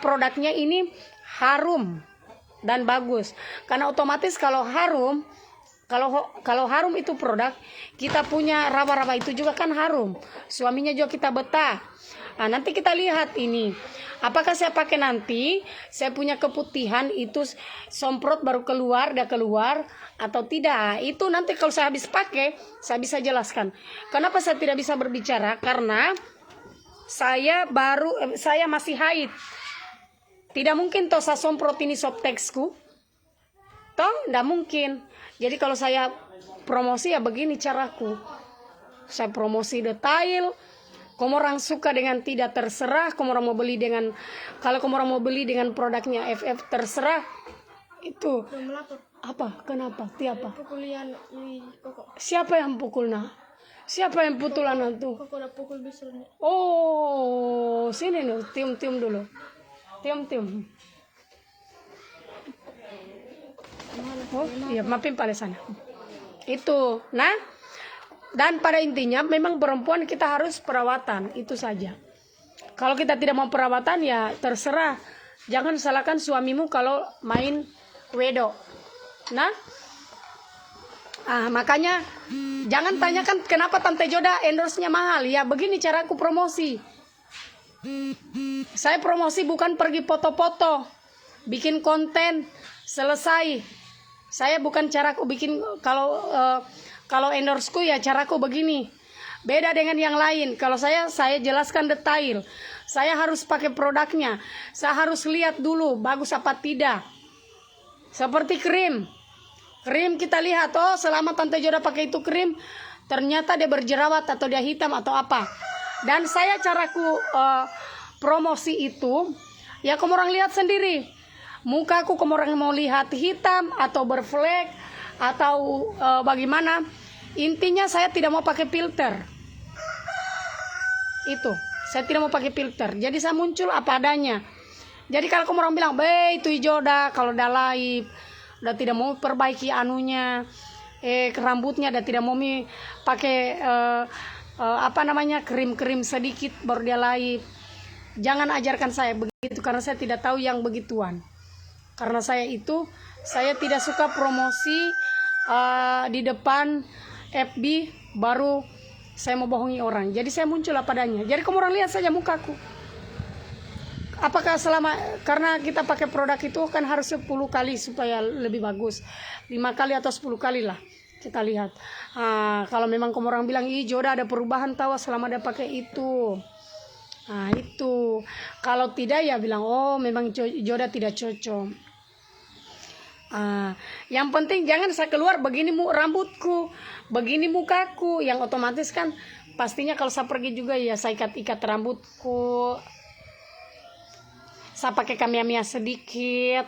A: produknya ini harum dan bagus. Karena otomatis kalau harum itu produk, kita punya raba-raba itu juga kan harum. Suaminya juga kita betah. Nanti kita lihat ini. Apakah saya pakai nanti, saya punya keputihan itu semprot baru keluar atau tidak. Itu nanti kalau saya habis pakai, saya bisa jelaskan. Kenapa saya tidak bisa berbicara? Karena saya masih haid. Tidak mungkin toh saya semprot ini Softex-ku. Toh, tidak mungkin. Jadi kalau saya promosi ya begini caraku. Saya promosi detail. Kamu orang suka dengan tidak terserah. Kamu orang mau beli dengan, kalau kamu orang mau beli dengan produknya FF terserah. Itu. Apa? Kenapa? Tiapa? Siapa yang pukulnya? Siapa yang putulan itu? Oh, sini nih, tium-tium dulu. Tium. Oh, iya, maafin pada sana. Itu, nah, dan pada intinya memang perempuan kita harus perawatan, itu saja. Kalau kita tidak mau perawatan ya terserah. Jangan salahkan suamimu kalau main wedo. Nah, makanya jangan tanyakan kenapa Tante Joda endorse-nya mahal. Ya begini caraku promosi. Saya promosi bukan pergi foto-foto, bikin konten, selesai. Saya bukan caraku bikin, kalau endorseku ya caraku begini. Beda dengan yang lain. Kalau saya jelaskan detail. Saya harus pakai produknya. Saya harus lihat dulu bagus apa tidak. Seperti krim. Krim kita lihat, oh selama Tante Joda pakai itu krim, ternyata dia berjerawat atau dia hitam atau apa. Dan saya caraku promosi itu, ya kamu orang lihat sendiri. Mukaku kamu orang mau lihat hitam atau berflek atau bagaimana. Intinya saya tidak mau pakai filter. Itu, saya tidak mau pakai filter. Jadi saya muncul apa adanya. Jadi kalau kamu orang bilang, itu Joda kalau udah live, udah tidak mau perbaiki anunya, rambutnya udah tidak mau pakai krim-krim sedikit baru dia live. Jangan ajarkan saya begitu karena saya tidak tahu yang begituan. Karena saya tidak suka promosi di depan FB baru saya mau bohongi orang. Jadi saya muncul apa adanya. Jadi kamu orang lihat saja mukaku. Apakah karena kita pakai produk itu kan harus 10 kali supaya lebih bagus. 5 kali atau 10 kali lah kita lihat. Kalau memang kamu orang bilang, Joda ada perubahan tahu selama dia pakai itu. Itu. Kalau tidak ya bilang, oh memang Joda tidak cocok. Yang penting jangan saya keluar begini rambutku, begini mukaku, yang otomatis kan pastinya kalau saya pergi juga ya saya ikat rambutku, saya pakai kamia sedikit,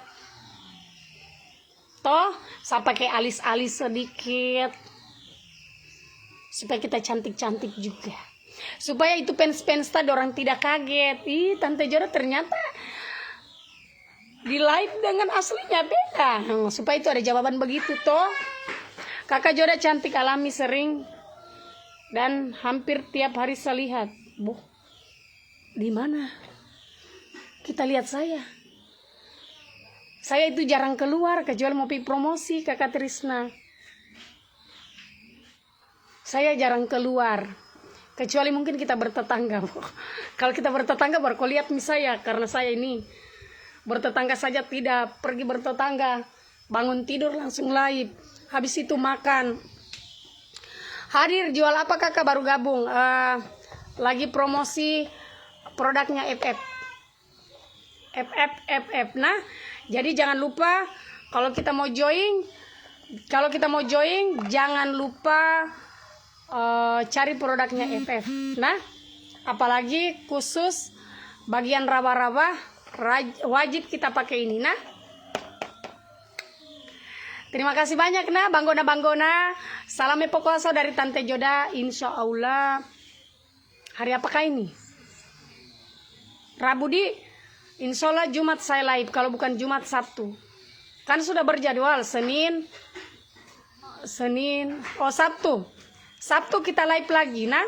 A: toh saya pakai alis-alis sedikit supaya kita cantik-cantik juga, supaya itu fans tadi orang tidak kaget, Tante Joda ternyata di live dengan aslinya beda. Supaya itu ada jawaban begitu toh. Kakak Joda cantik alami sering. Dan hampir tiap hari saya lihat, Bu, di mana? Kita lihat saya. Saya itu jarang keluar kecuali mau pergi promosi Kakak Trisna. Saya jarang keluar kecuali mungkin kita bertetangga, Bu. Kalau kita bertetangga baru kau lihat saya, karena saya ini bertetangga saja tidak, pergi bertetangga, bangun tidur langsung live, habis itu makan. Hadir jual apa kakak baru gabung? Lagi promosi produknya FF. Nah, jadi jangan lupa kalau kita mau join, jangan lupa cari produknya FF. Nah, apalagi khusus bagian raba-raba wajib kita pakai ini. Nah, terima kasih banyak nah banggona. Salam epokuasa dari Tante Joda. Insya Allah hari apakah ini? Rabu di Insya Allah Jumat saya live. Kalau bukan Jumat Sabtu. Kan sudah berjadwal Senin. Sabtu kita live lagi nah.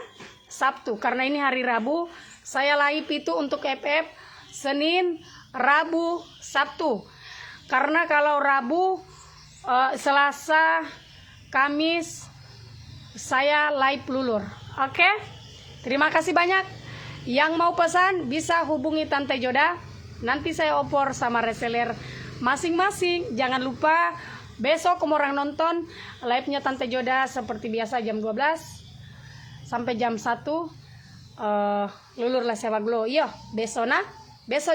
A: Sabtu karena ini hari Rabu. Saya live itu untuk FF Senin, Rabu, Sabtu. Karena kalau Rabu, Selasa, Kamis saya live lulur. Oke? Terima kasih banyak. Yang mau pesan bisa hubungi Tante Joda. Nanti saya opor sama reseller masing-masing. Jangan lupa besok kamu orang nonton live-nya Tante Joda seperti biasa jam 12 sampai jam 1. Lulur lah sewa glow. Yo, besok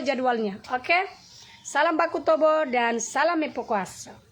A: jadwalnya. Oke? Salam baku tobo dan salam epokuasa.